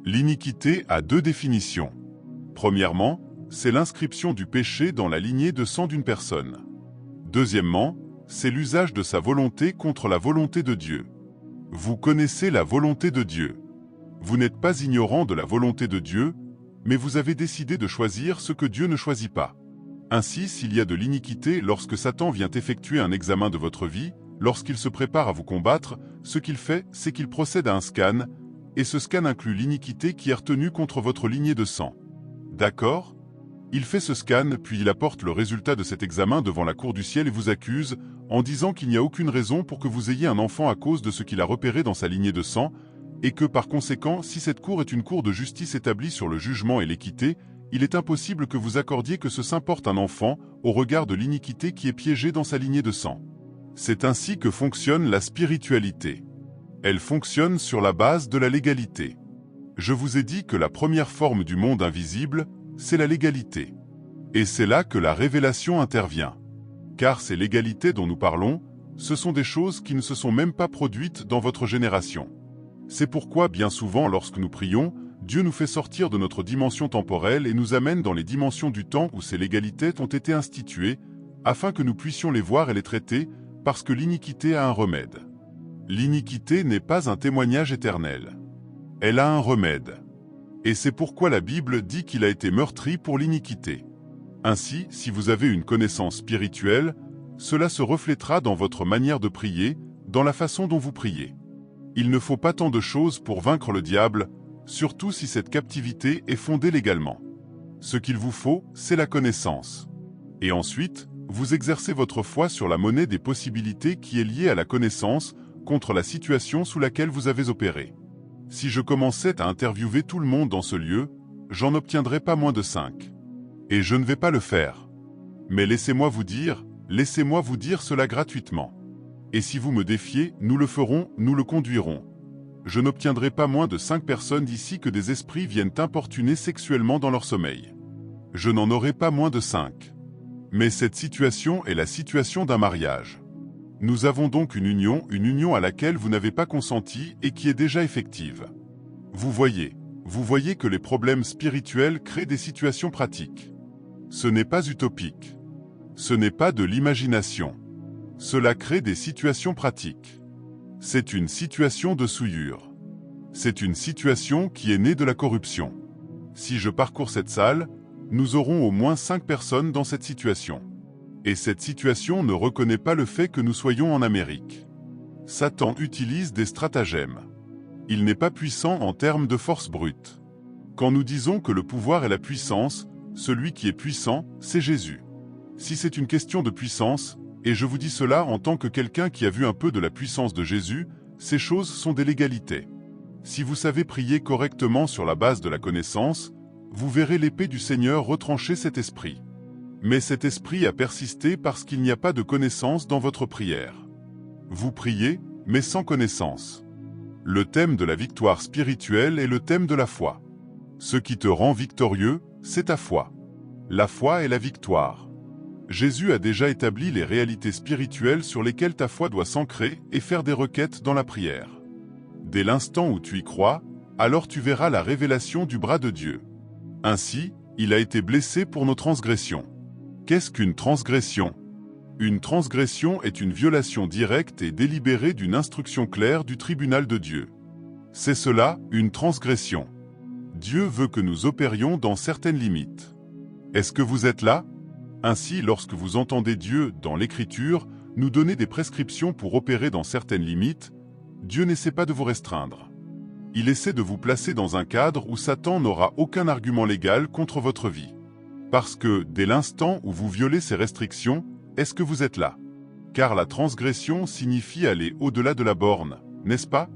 L'iniquité a deux définitions. Premièrement, c'est l'inscription du péché dans la lignée de sang d'une personne. Deuxièmement, c'est l'usage de sa volonté contre la volonté de Dieu. Vous connaissez la volonté de Dieu. Vous n'êtes pas ignorant de la volonté de Dieu, mais vous avez décidé de choisir ce que Dieu ne choisit pas. Ainsi, s'il y a de l'iniquité lorsque Satan vient effectuer un examen de votre vie, lorsqu'il se prépare à vous combattre, ce qu'il fait, c'est qu'il procède à un scan, et ce scan inclut l'iniquité qui est retenue contre votre lignée de sang. D'accord ? Il fait ce scan, puis il apporte le résultat de cet examen devant la cour du ciel et vous accuse, en disant qu'il n'y a aucune raison pour que vous ayez un enfant à cause de ce qu'il a repéré dans sa lignée de sang, et que par conséquent, si cette cour est une cour de justice établie sur le jugement et l'équité, il est impossible que vous accordiez que ce saint porte un enfant, au regard de l'iniquité qui est piégée dans sa lignée de sang. C'est ainsi que fonctionne la spiritualité. Elle fonctionne sur la base de la légalité. Je vous ai dit que la première forme du monde invisible, c'est la légalité. Et c'est là que la révélation intervient. Car ces légalités dont nous parlons, ce sont des choses qui ne se sont même pas produites dans votre génération. C'est pourquoi bien souvent lorsque nous prions, Dieu nous fait sortir de notre dimension temporelle et nous amène dans les dimensions du temps où ces légalités ont été instituées, afin que nous puissions les voir et les traiter, parce que l'iniquité a un remède. L'iniquité n'est pas un témoignage éternel. Elle a un remède. Et c'est pourquoi la Bible dit qu'il a été meurtri pour l'iniquité. Ainsi, si vous avez une connaissance spirituelle, cela se reflètera dans votre manière de prier, dans la façon dont vous priez. Il ne faut pas tant de choses pour vaincre le diable, surtout si cette captivité est fondée légalement. Ce qu'il vous faut, c'est la connaissance. Et ensuite, vous exercez votre foi sur la monnaie des possibilités qui est liée à la connaissance contre la situation sous laquelle vous avez opéré. Si je commençais à interviewer tout le monde dans ce lieu, j'en obtiendrais pas moins de 5. Et je ne vais pas le faire. Mais laissez-moi vous dire cela gratuitement. Et si vous me défiez, nous le ferons, nous le conduirons. Je n'obtiendrai pas moins de 5 personnes d'ici que des esprits viennent importuner sexuellement dans leur sommeil. Je n'en aurai pas moins de 5. Mais cette situation est la situation d'un mariage. Nous avons donc une union à laquelle vous n'avez pas consenti et qui est déjà effective. Vous voyez que les problèmes spirituels créent des situations pratiques. Ce n'est pas utopique. Ce n'est pas de l'imagination. Cela crée des situations pratiques. C'est une situation de souillure. C'est une situation qui est née de la corruption. Si je parcours cette salle, nous aurons au moins 5 personnes dans cette situation. Et cette situation ne reconnaît pas le fait que nous soyons en Amérique. Satan utilise des stratagèmes. Il n'est pas puissant en termes de force brute. Quand nous disons que le pouvoir est la puissance, celui qui est puissant, c'est Jésus. Si c'est une question de puissance, et je vous dis cela en tant que quelqu'un qui a vu un peu de la puissance de Jésus, ces choses sont des légalités. Si vous savez prier correctement sur la base de la connaissance, vous verrez l'épée du Seigneur retrancher cet esprit. Mais cet esprit a persisté parce qu'il n'y a pas de connaissance dans votre prière. Vous priez, mais sans connaissance. Le thème de la victoire spirituelle est le thème de la foi. Ce qui te rend victorieux, c'est ta foi. La foi est la victoire. Jésus a déjà établi les réalités spirituelles sur lesquelles ta foi doit s'ancrer et faire des requêtes dans la prière. Dès l'instant où tu y crois, alors tu verras la révélation du bras de Dieu. Ainsi, il a été blessé pour nos transgressions. Qu'est-ce qu'une transgression? Une transgression est une violation directe et délibérée d'une instruction claire du tribunal de Dieu. C'est cela, une transgression. Dieu veut que nous opérions dans certaines limites. Est-ce que vous êtes là? Ainsi, lorsque vous entendez Dieu, dans l'Écriture, nous donner des prescriptions pour opérer dans certaines limites, Dieu n'essaie pas de vous restreindre. Il essaie de vous placer dans un cadre où Satan n'aura aucun argument légal contre votre vie. Parce que, dès l'instant où vous violez ces restrictions, est-ce que vous êtes là? Car la transgression signifie aller au-delà de la borne, n'est-ce pas?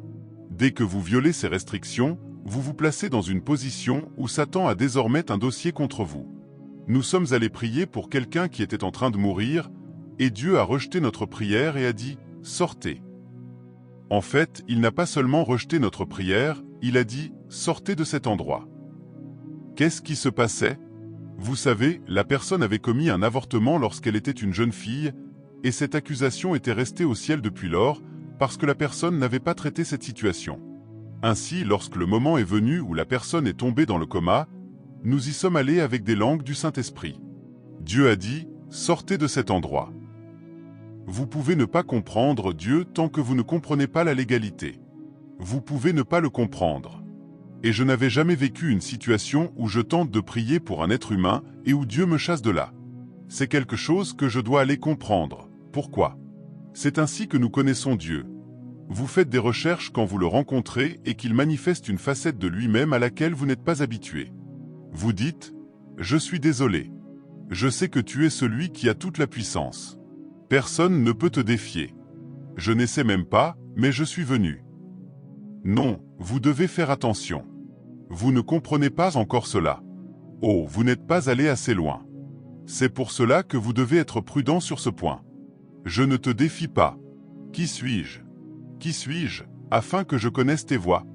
Dès que vous violez ces restrictions, vous vous placez dans une position où Satan a désormais un dossier contre vous. Nous sommes allés prier pour quelqu'un qui était en train de mourir, et Dieu a rejeté notre prière et a dit « Sortez ». En fait, il n'a pas seulement rejeté notre prière, il a dit « Sortez de cet endroit ». Qu'est-ce qui se passait? Vous savez, la personne avait commis un avortement lorsqu'elle était une jeune fille, et cette accusation était restée au ciel depuis lors, parce que la personne n'avait pas traité cette situation. Ainsi, lorsque le moment est venu où la personne est tombée dans le coma, nous y sommes allés avec des langues du Saint-Esprit. Dieu a dit, sortez de cet endroit. Vous pouvez ne pas comprendre Dieu tant que vous ne comprenez pas la légalité. Vous pouvez ne pas le comprendre. Et je n'avais jamais vécu une situation où je tente de prier pour un être humain et où Dieu me chasse de là. C'est quelque chose que je dois aller comprendre. Pourquoi? C'est ainsi que nous connaissons Dieu. Vous faites des recherches quand vous le rencontrez et qu'il manifeste une facette de lui-même à laquelle vous n'êtes pas habitué. Vous dites, « Je suis désolé. Je sais que tu es celui qui a toute la puissance. Personne ne peut te défier. Je n'essaie même pas, mais je suis venu. » Non, vous devez faire attention. Vous ne comprenez pas encore cela. Oh, vous n'êtes pas allé assez loin. C'est pour cela que vous devez être prudent sur ce point. Je ne te défie pas. Qui suis-je? Qui suis-je, afin que je connaisse tes voies?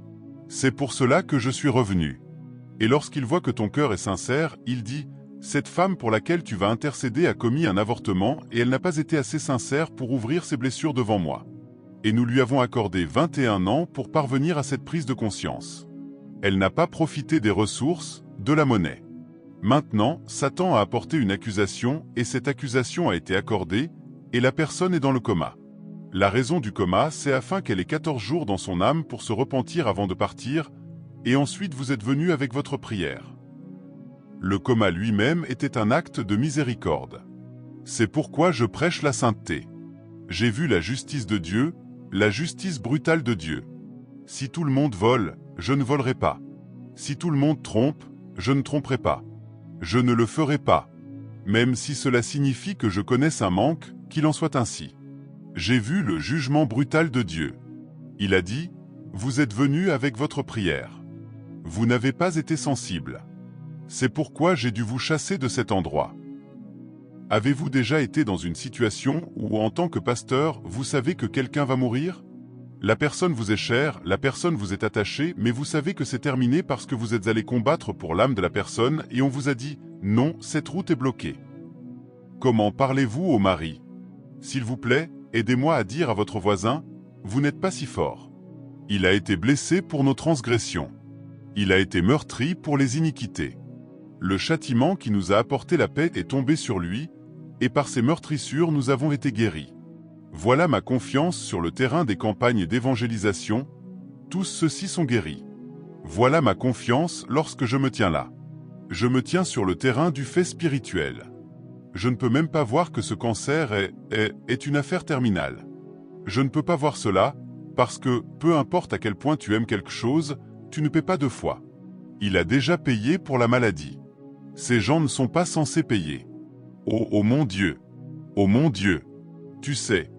C'est pour cela que je suis revenu. Et lorsqu'il voit que ton cœur est sincère, il dit, « Cette femme pour laquelle tu vas intercéder a commis un avortement et elle n'a pas été assez sincère pour ouvrir ses blessures devant moi. » Et nous lui avons accordé 21 ans pour parvenir à cette prise de conscience. Elle n'a pas profité des ressources, de la monnaie. Maintenant, Satan a apporté une accusation et cette accusation a été accordée et la personne est dans le coma. La raison du coma, c'est afin qu'elle ait 14 jours dans son âme pour se repentir avant de partir et ensuite vous êtes venu avec votre prière. Le coma lui-même était un acte de miséricorde. C'est pourquoi je prêche la sainteté. J'ai vu la justice de Dieu, la justice brutale de Dieu. Si tout le monde vole, je ne volerai pas. Si tout le monde trompe, je ne tromperai pas. Je ne le ferai pas. Même si cela signifie que je connaisse un manque, qu'il en soit ainsi. J'ai vu le jugement brutal de Dieu. Il a dit, « Vous êtes venus avec votre prière. Vous n'avez pas été sensible. C'est pourquoi j'ai dû vous chasser de cet endroit. » Avez-vous déjà été dans une situation où, en tant que pasteur, vous savez que quelqu'un va mourir? La personne vous est chère, la personne vous est attachée, mais vous savez que c'est terminé parce que vous êtes allé combattre pour l'âme de la personne et on vous a dit « Non, cette route est bloquée. » Comment parlez-vous au mari? S'il vous plaît, aidez-moi à dire à votre voisin « Vous n'êtes pas si fort. Il a été blessé pour nos transgressions. Il a été meurtri pour les iniquités. Le châtiment qui nous a apporté la paix est tombé sur lui, et par ses meurtrissures nous avons été guéris. Voilà ma confiance sur le terrain des campagnes d'évangélisation, tous ceux-ci sont guéris. Voilà ma confiance lorsque je me tiens là. Je me tiens sur le terrain du fait spirituel. Je ne peux même pas voir que ce cancer est une affaire terminale. Je ne peux pas voir cela, parce que, peu importe à quel point tu aimes quelque chose, tu ne paies pas deux fois. Il a déjà payé pour la maladie. Ces gens ne sont pas censés payer. Oh mon Dieu! Oh mon Dieu! Tu sais,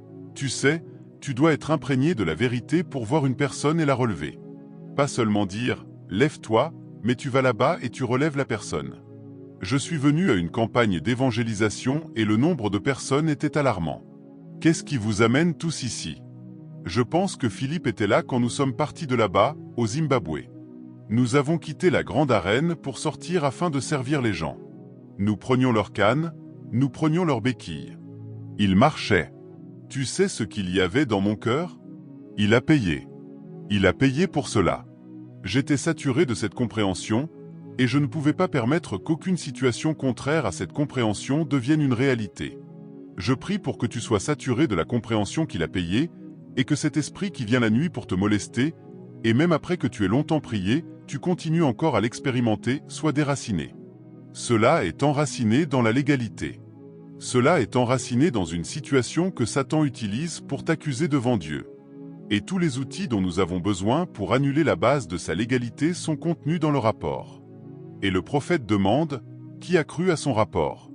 tu dois être imprégné de la vérité pour voir une personne et la relever. Pas seulement dire « lève-toi », mais tu vas là-bas et tu relèves la personne. Je suis venu à une campagne d'évangélisation et le nombre de personnes était alarmant. Qu'est-ce qui vous amène tous ici? Je pense que Philippe était là quand nous sommes partis de là-bas, au Zimbabwe. Nous avons quitté la grande arène pour sortir afin de servir les gens. Nous prenions leurs cannes, nous prenions leurs béquilles. Ils marchaient. Tu sais ce qu'il y avait dans mon cœur? Il a payé. Il a payé pour cela. J'étais saturé de cette compréhension, et je ne pouvais pas permettre qu'aucune situation contraire à cette compréhension devienne une réalité. Je prie pour que tu sois saturé de la compréhension qu'il a payée, et que cet esprit qui vient la nuit pour te molester, et même après que tu aies longtemps prié, tu continues encore à l'expérimenter, soit déraciné. Cela est enraciné dans la légalité. Cela est enraciné dans une situation que Satan utilise pour t'accuser devant Dieu. Et tous les outils dont nous avons besoin pour annuler la base de sa légalité sont contenus dans le rapport. Et le prophète demande, qui a cru à son rapport?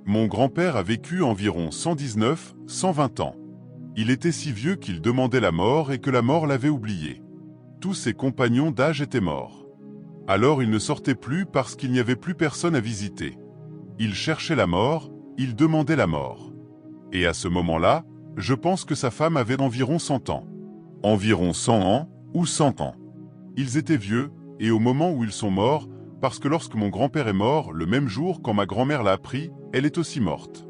Mon grand-père a vécu environ 119, 120 ans. Il était si vieux qu'il demandait la mort et que la mort l'avait oublié. Tous ses compagnons d'âge étaient morts. Alors il ne sortait plus parce qu'il n'y avait plus personne à visiter. Il cherchait la mort, il demandait la mort. Et à ce moment-là, je pense que sa femme avait environ 100 ans. Environ 100 ans, ou 100 ans. Ils étaient vieux, et au moment où ils sont morts, parce que lorsque mon grand-père est mort, le même jour quand ma grand-mère l'a appris, elle est aussi morte.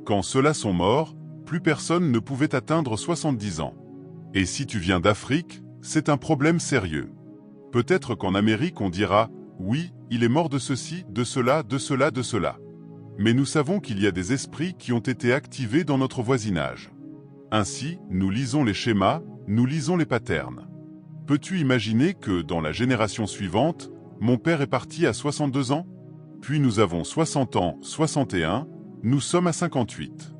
Quand ceux-là sont morts, plus personne ne pouvait atteindre 70 ans. Et si tu viens d'Afrique, C'est un problème sérieux. Peut-être qu'en Amérique on dira « oui, il est mort de ceci, de cela, de cela, de cela ». Mais nous savons qu'il y a des esprits qui ont été activés dans notre voisinage. Ainsi, nous lisons les schémas, nous lisons les patterns. Peux-tu imaginer que, dans la génération suivante, mon père est parti à 62 ans? Puis nous avons 60 ans, 61, nous sommes à 58.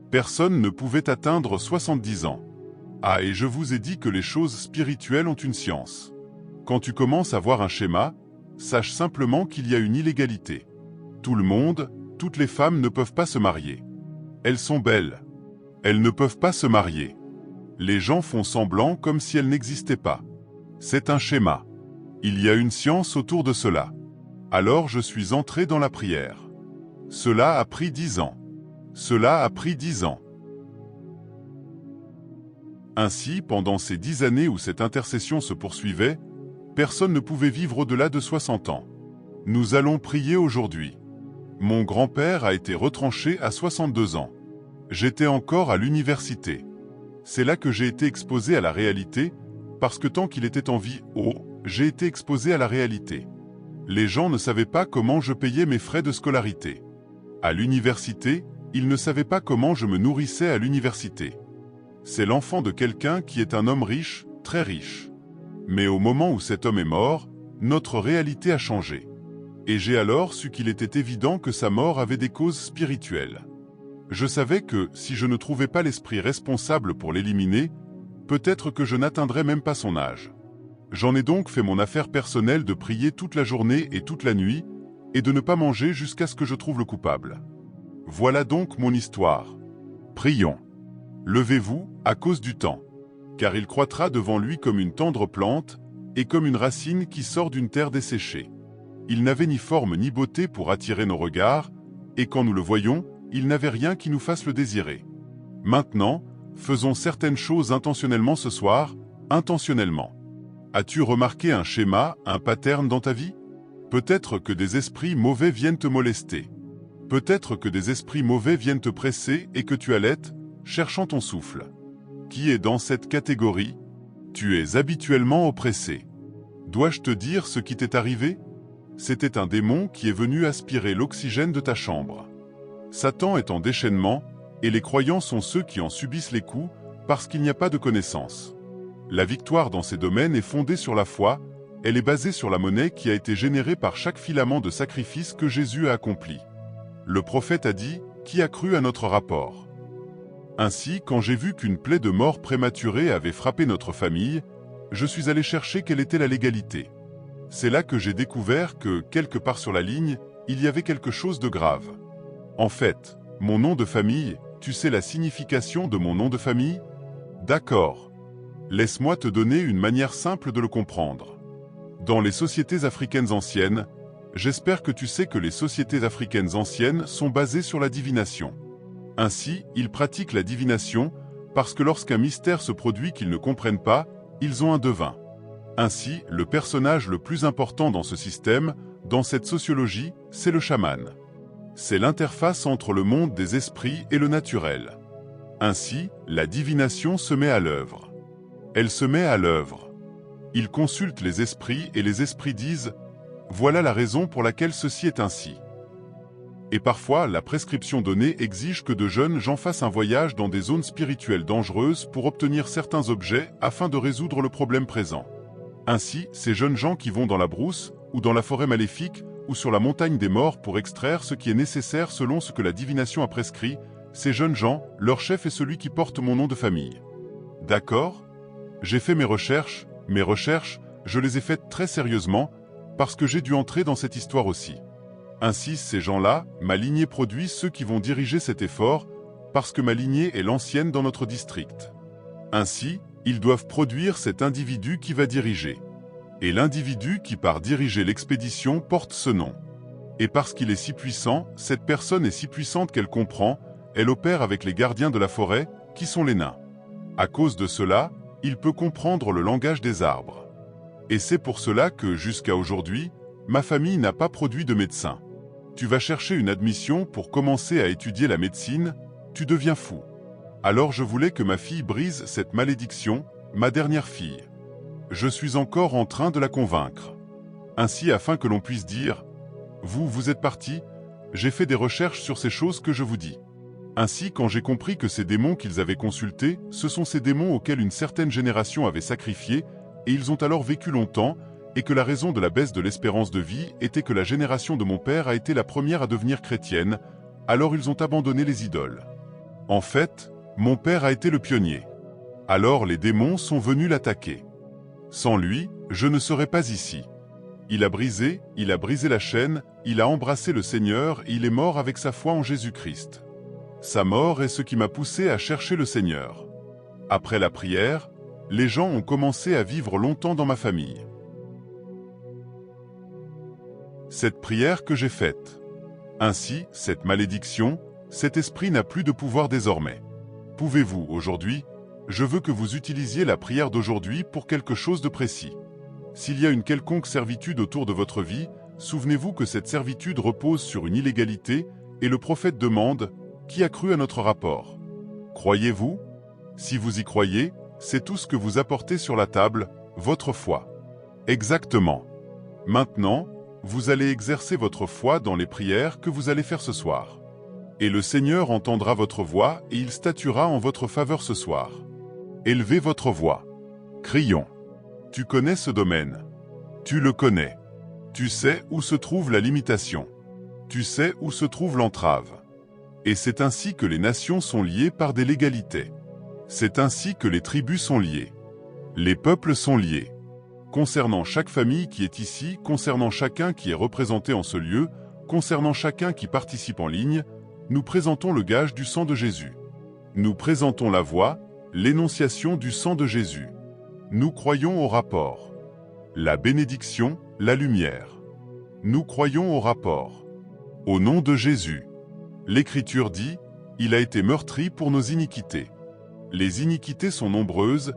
Personne ne pouvait atteindre 70 ans. Ah, et je vous ai dit que les choses spirituelles ont une science. Quand tu commences à voir un schéma, sache simplement qu'il y a une illégalité. Tout le monde, toutes les femmes ne peuvent pas se marier. Elles sont belles. Elles ne peuvent pas se marier. Les gens font semblant comme si elles n'existaient pas. C'est un schéma. Il y a une science autour de cela. Alors je suis entré dans la prière. Cela a pris 10 ans. Cela a pris 10 ans. Ainsi, pendant ces 10 années où cette intercession se poursuivait, personne ne pouvait vivre au-delà de 60 ans. Nous allons prier aujourd'hui. Mon grand-père a été retranché à 62 ans. J'étais encore à l'université. C'est là que j'ai été exposé à la réalité, parce que tant qu'il était en vie, j'ai été exposé à la réalité. Les gens ne savaient pas comment je payais mes frais de scolarité. À l'université, ils ne savaient pas comment je me nourrissais à l'université. C'est l'enfant de quelqu'un qui est un homme riche, très riche. Mais au moment où cet homme est mort, notre réalité a changé. Et j'ai alors su qu'il était évident que sa mort avait des causes spirituelles. Je savais que, si je ne trouvais pas l'esprit responsable pour l'éliminer, peut-être que je n'atteindrais même pas son âge. J'en ai donc fait mon affaire personnelle de prier toute la journée et toute la nuit, et de ne pas manger jusqu'à ce que je trouve le coupable. Voilà donc mon histoire. Prions. Levez-vous, à cause du temps. Car il croîtra devant lui comme une tendre plante, et comme une racine qui sort d'une terre desséchée. Il n'avait ni forme ni beauté pour attirer nos regards, et quand nous le voyons, il n'avait rien qui nous fasse le désirer. Maintenant, faisons certaines choses intentionnellement ce soir, intentionnellement. As-tu remarqué un schéma, un pattern dans ta vie? Peut-être que des esprits mauvais viennent te molester. Peut-être que des esprits mauvais viennent te presser et que tu halètes, cherchant ton souffle. Qui est dans cette catégorie? Tu es habituellement oppressé. Dois-je te dire ce qui t'est arrivé? C'était un démon qui est venu aspirer l'oxygène de ta chambre. Satan est en déchaînement, et les croyants sont ceux qui en subissent les coups, parce qu'il n'y a pas de connaissance. La victoire dans ces domaines est fondée sur la foi, elle est basée sur la monnaie qui a été générée par chaque filament de sacrifice que Jésus a accompli. Le prophète a dit, qui a cru à notre rapport? Ainsi, quand j'ai vu qu'une plaie de mort prématurée avait frappé notre famille, je suis allé chercher quelle était la légalité. C'est là que j'ai découvert que, quelque part sur la ligne, il y avait quelque chose de grave. En fait, mon nom de famille, tu sais la signification de mon nom de famille? D'accord. Laisse-moi te donner une manière simple de le comprendre. Dans les sociétés africaines anciennes, j'espère que tu sais que les sociétés africaines anciennes sont basées sur la divination. Ainsi, ils pratiquent la divination parce que lorsqu'un mystère se produit qu'ils ne comprennent pas, ils ont un devin. Ainsi, le personnage le plus important dans ce système, dans cette sociologie, c'est le chaman. C'est l'interface entre le monde des esprits et le naturel. Ainsi, la divination se met à l'œuvre. Elle se met à l'œuvre. Il consulte les esprits et les esprits disent « Voilà la raison pour laquelle ceci est ainsi ». Et parfois, la prescription donnée exige que de jeunes gens fassent un voyage dans des zones spirituelles dangereuses pour obtenir certains objets afin de résoudre le problème présent. Ainsi, ces jeunes gens qui vont dans la brousse, ou dans la forêt maléfique, ou sur la montagne des morts pour extraire ce qui est nécessaire selon ce que la divination a prescrit, ces jeunes gens, leur chef est celui qui porte mon nom de famille. D'accord? J'ai fait mes recherches, je les ai faites très sérieusement, parce que j'ai dû entrer dans cette histoire aussi. Ainsi, ces gens-là, ma lignée produit ceux qui vont diriger cet effort, parce que ma lignée est l'ancienne dans notre district. Ainsi, ils doivent produire cet individu qui va diriger. Et l'individu qui part diriger l'expédition porte ce nom. Et parce qu'il est si puissant, cette personne est si puissante qu'elle comprend, elle opère avec les gardiens de la forêt, qui sont les nains. À cause de cela, il peut comprendre le langage des arbres. Et c'est pour cela que, jusqu'à aujourd'hui, ma famille n'a pas produit de médecin. Tu vas chercher une admission pour commencer à étudier la médecine, tu deviens fou. Alors je voulais que ma fille brise cette malédiction, ma dernière fille. je suis encore en train de la convaincre. Ainsi, afin que l'on puisse dire, vous êtes partis, j'ai fait des recherches sur ces choses que je vous dis. Ainsi, quand j'ai compris que ces démons qu'ils avaient consultés, ce sont ces démons auxquels une certaine génération avait sacrifié, et ils ont alors vécu longtemps, et que la raison de la baisse de l'espérance de vie était que la génération de mon père a été la première à devenir chrétienne, alors ils ont abandonné les idoles. En fait, mon père a été le pionnier. Alors les démons sont venus l'attaquer. Sans lui, je ne serais pas ici. Il a brisé la chaîne, il a embrassé le Seigneur et il est mort avec sa foi en Jésus-Christ. Sa mort est ce qui m'a poussé à chercher le Seigneur. Après la prière, les gens ont commencé à vivre longtemps dans ma famille. Cette prière que j'ai faite. Ainsi, cette malédiction, cet esprit n'a plus de pouvoir désormais. Pouvez-vous, aujourd'hui, je veux que vous utilisiez la prière d'aujourd'hui pour quelque chose de précis. S'il y a une quelconque servitude autour de votre vie, souvenez-vous que cette servitude repose sur une illégalité, et le prophète demande, qui a cru à notre rapport? Croyez-vous? Si vous y croyez, c'est tout ce que vous apportez sur la table, votre foi. Exactement. Maintenant, vous allez exercer votre foi dans les prières que vous allez faire ce soir. Et le Seigneur entendra votre voix et il statuera en votre faveur ce soir. Élevez votre voix. Crions. Tu connais ce domaine. Tu le connais. Tu sais où se trouve la limitation. Tu sais où se trouve l'entrave. Et c'est ainsi que les nations sont liées par des légalités. C'est ainsi que les tribus sont liées. Les peuples sont liés. Concernant chaque famille qui est ici, concernant chacun qui est représenté en ce lieu, concernant chacun qui participe en ligne, nous présentons le gage du sang de Jésus. Nous présentons la voix, l'énonciation du sang de Jésus. Nous croyons au rapport. La bénédiction, la lumière. Nous croyons au rapport. Au nom de Jésus. L'Écriture dit, il a été meurtri pour nos iniquités. Les iniquités sont nombreuses,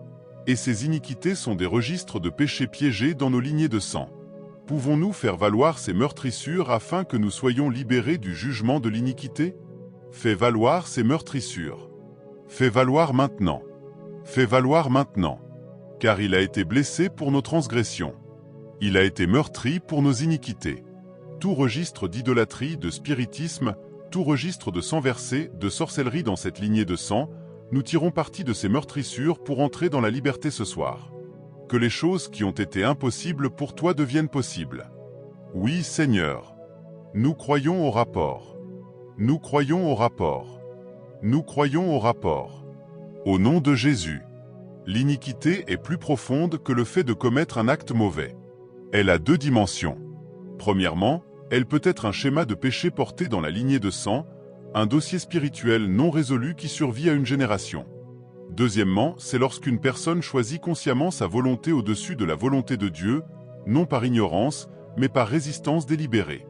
et ces iniquités sont des registres de péchés piégés dans nos lignées de sang. Pouvons-nous faire valoir ces meurtrissures afin que nous soyons libérés du jugement de l'iniquité? Fais valoir ces meurtrissures. Fais valoir maintenant. Fais valoir maintenant. Car il a été blessé pour nos transgressions. Il a été meurtri pour nos iniquités. Tout registre d'idolâtrie, de spiritisme, tout registre de sang versé, de sorcellerie dans cette lignée de sang, nous tirons parti de ces meurtrissures pour entrer dans la liberté ce soir. Que les choses qui ont été impossibles pour toi deviennent possibles. Oui, Seigneur. Nous croyons au rapport. Nous croyons au rapport. Nous croyons au rapport. Au nom de Jésus. L'iniquité est plus profonde que le fait de commettre un acte mauvais. Elle a deux dimensions. Premièrement, elle peut être un schéma de péché porté dans la lignée de sang, un dossier spirituel non résolu qui survit à une génération. Deuxièmement, c'est lorsqu'une personne choisit consciemment sa volonté au-dessus de la volonté de Dieu, non par ignorance, mais par résistance délibérée.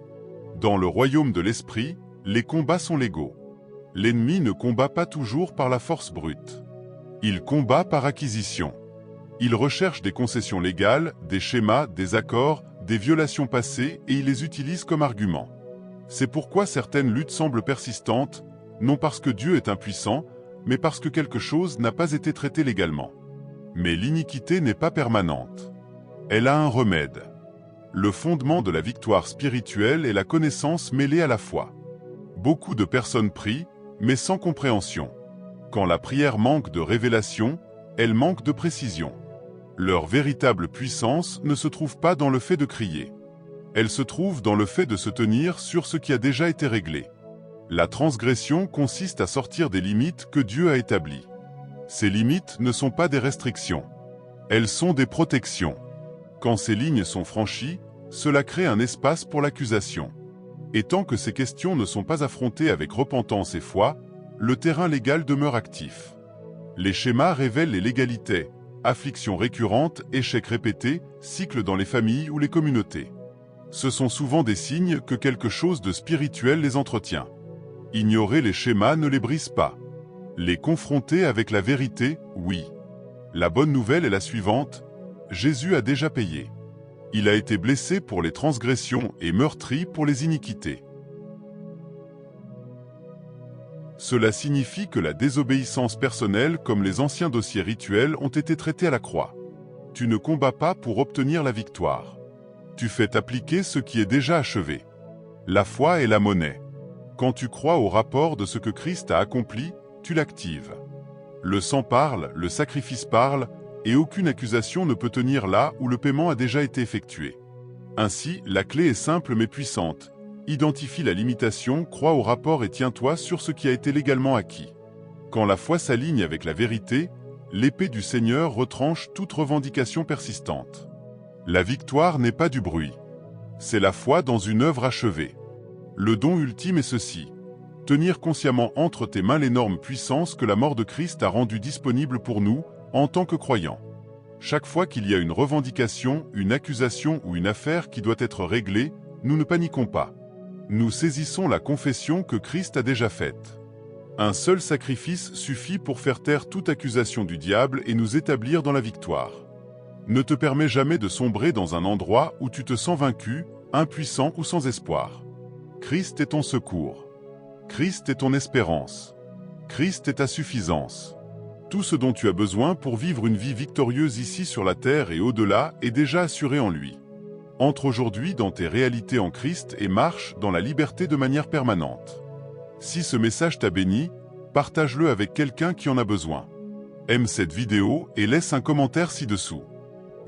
Dans le royaume de l'esprit, les combats sont légaux. L'ennemi ne combat pas toujours par la force brute. Il combat par acquisition. Il recherche des concessions légales, des schémas, des accords, des violations passées et il les utilise comme argument. C'est pourquoi certaines luttes semblent persistantes, non parce que Dieu est impuissant, mais parce que quelque chose n'a pas été traité légalement. Mais l'iniquité n'est pas permanente. Elle a un remède. Le fondement de la victoire spirituelle est la connaissance mêlée à la foi. Beaucoup de personnes prient, mais sans compréhension. Quand la prière manque de révélation, elle manque de précision. Leur véritable puissance ne se trouve pas dans le fait de crier. Elle se trouve dans le fait de se tenir sur ce qui a déjà été réglé. La transgression consiste à sortir des limites que Dieu a établies. Ces limites ne sont pas des restrictions. Elles sont des protections. Quand ces lignes sont franchies, cela crée un espace pour l'accusation. Et tant que ces questions ne sont pas affrontées avec repentance et foi, le terrain légal demeure actif. Les schémas révèlent les légalités, afflictions récurrentes, échecs répétés, cycles dans les familles ou les communautés. Ce sont souvent des signes que quelque chose de spirituel les entretient. Ignorer les schémas ne les brise pas. Les confronter avec la vérité, oui. La bonne nouvelle est la suivante, Jésus a déjà payé. Il a été blessé pour les transgressions et meurtri pour les iniquités. Cela signifie que la désobéissance personnelle comme les anciens dossiers rituels ont été traités à la croix. Tu ne combats pas pour obtenir la victoire. Tu fais appliquer ce qui est déjà achevé. La foi est la monnaie. Quand tu crois au rapport de ce que Christ a accompli, tu l'actives. Le sang parle, le sacrifice parle, et aucune accusation ne peut tenir là où le paiement a déjà été effectué. Ainsi, la clé est simple mais puissante. Identifie la limitation, crois au rapport et tiens-toi sur ce qui a été légalement acquis. Quand la foi s'aligne avec la vérité, l'épée du Seigneur retranche toute revendication persistante. La victoire n'est pas du bruit. C'est la foi dans une œuvre achevée. Le don ultime est ceci: tenir consciemment entre tes mains l'énorme puissance que la mort de Christ a rendue disponible pour nous, en tant que croyants. Chaque fois qu'il y a une revendication, une accusation ou une affaire qui doit être réglée, nous ne paniquons pas. Nous saisissons la confession que Christ a déjà faite. Un seul sacrifice suffit pour faire taire toute accusation du diable et nous établir dans la victoire. Ne te permets jamais de sombrer dans un endroit où tu te sens vaincu, impuissant ou sans espoir. Christ est ton secours. Christ est ton espérance. Christ est ta suffisance. Tout ce dont tu as besoin pour vivre une vie victorieuse ici sur la terre et au-delà est déjà assuré en lui. Entre aujourd'hui dans tes réalités en Christ et marche dans la liberté de manière permanente. Si ce message t'a béni, partage-le avec quelqu'un qui en a besoin. Aime cette vidéo et laisse un commentaire ci-dessous.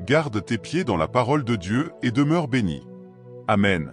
Garde tes pieds dans la parole de Dieu et demeure béni. Amen.